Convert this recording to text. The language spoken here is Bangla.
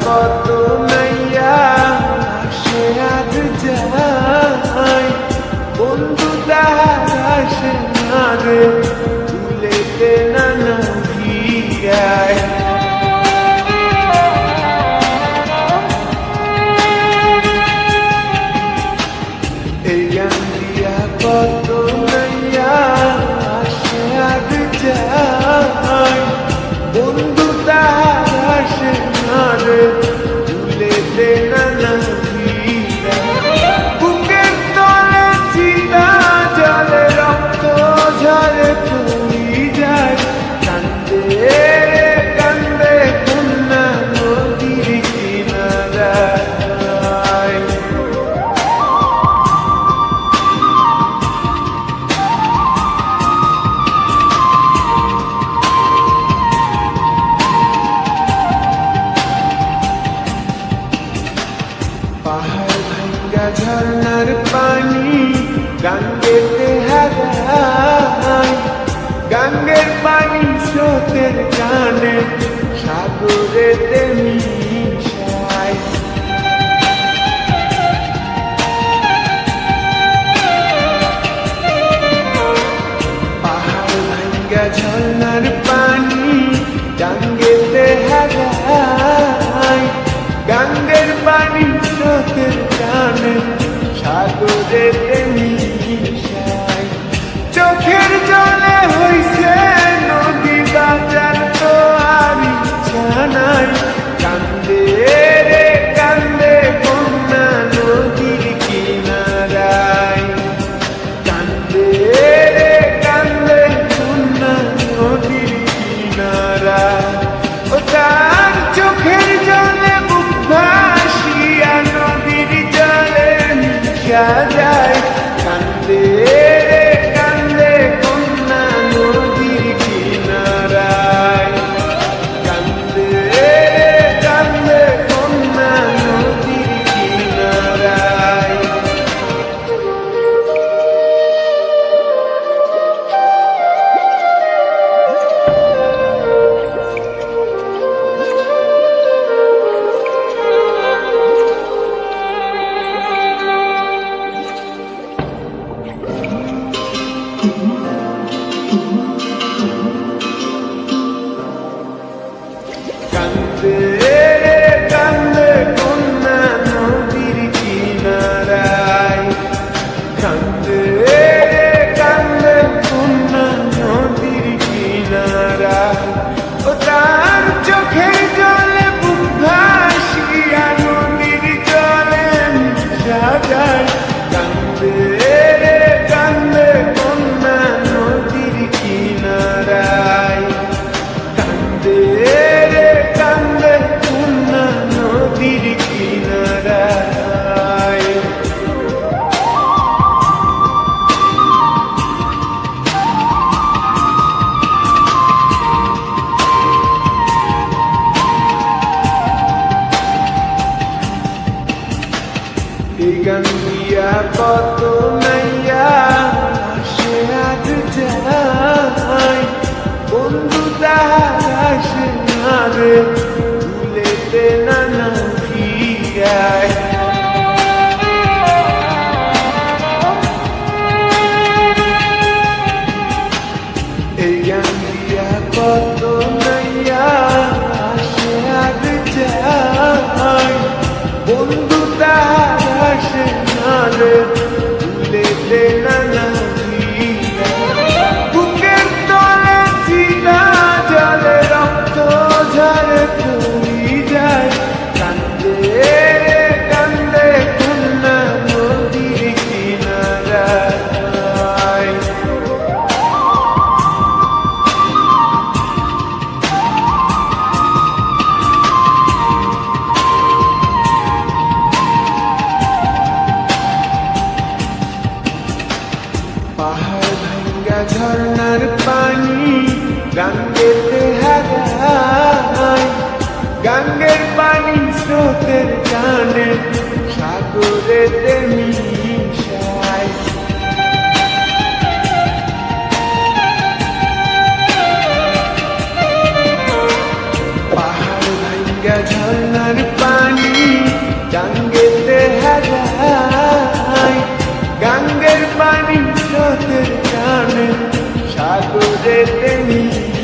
কত নাইয়া সে আজ যায় বন্ধু তাহার আসে না রে ভুলেতে নানা ভিড়ায় এই গান দিয়া কত নাইয়া সে আজ যায় বন্ধু তাহার আসে না রে ভুলেতে নানা বুকের তলে চিতা জলে রক্ত ঝরে পড়ি যায় কান্দে কান্দে কন্যা নদীর কিনারায় পাহাড় ভাঙ্গা ঝর্ণার পানি গাঙ্গেতে হারায় গাঙ্গের পানি স্রোতের টানে সাগরেতে মিশায় পাহাড় ভাঙ্গা ঝর্ণার পানি গাঙ্গেতে হারায় গাঙ্গের পানি স্রোতের টানে সাগরেতে মিশায় চোখের জলে হইছে নদী বাজার তো আর ইচ্ছা নাই কান্দে রে কান্দে কন্যা নদীর কিনারায় কান্দে রে কান্দে কন্যা নদীর কিনারায় ও তার চোখের জলে বুক ভাসিয়া নদীর জলে মিশা যায় কান্দে রে কান্দে কন্যা নদীর কিনারায় কান্দে রে কান্দে কন্যা নদীর কিনারায় কান্দে রে কান্দে কন্যা নদীর কিনারায় কান্দে রে কান্দে কন্যা নদীর কিনারায় ও তার চোখের জলে বুক ভাসিয়া নদীর জলে মিশা যায় কান্দে রে কান্দে কন্যা নদীর কিনারায় কান্দে রে কান্দে কন্যা নদীর কিনারায় এই গান দিয়া কত নাইয়া সে আজ যায় বন্ধু তাহার আসে না রে ভুলেতে নানা ভিড়ায় এই গান দিয়া কত নাইয়া সে আজ যায় বন্ধু তাহার আসে না রে ভুলেতে নানা বুকের তলে চিতা জলে রক্ত ঝরে পড়ি যায় কান্দে রে কান্দে কন্যা নদীর কিনারায় পাহাড় ভাঙ্গা ঝর্ণার পানি গাঙ্গেতে হারায় গাঙ্গের পানি স্রোতের টানে সাগরেতে মিশায় পাহাড় ভাঙ্গা ঝর্ণার সাগরেতে মিশে